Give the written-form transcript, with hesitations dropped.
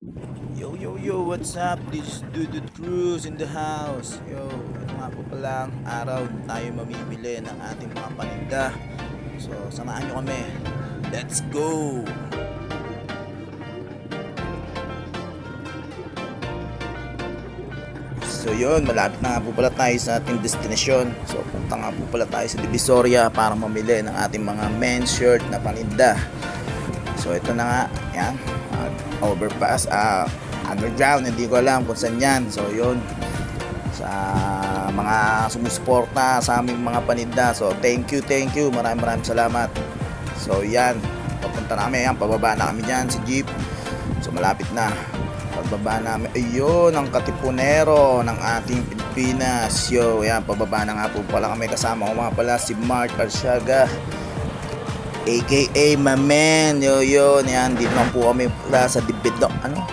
Yo, yo, yo, what's up? This is Dudut Cruz in the house. Yo, ito nga po palang araw tayo mamimili ng ating mga paninda. So, samahan nyo kami. Let's go! So yun, malapit na nga po pala tayo sa ating destinasyon. So punta nga po pala tayo sa Divisoria para mamili ng ating mga men's shirt na paninda. So ito na nga, yan, overpass, underground, hindi ko alam kung saan yan. So yun, sa mga sumusuporta sa aming mga paninda. So thank you, maraming salamat. So yan, papunta na kami, yan, pababa na kami dyan sa jeep. So malapit na. Pagbaba namin, ayun, ang katipunero ng ating Pilipinas. Yo, yan, pababa na nga po pala kami. Kasama ko mga pala si Mark Arsiaga, aka my man. Yo, yan, dito lang po kami pala sa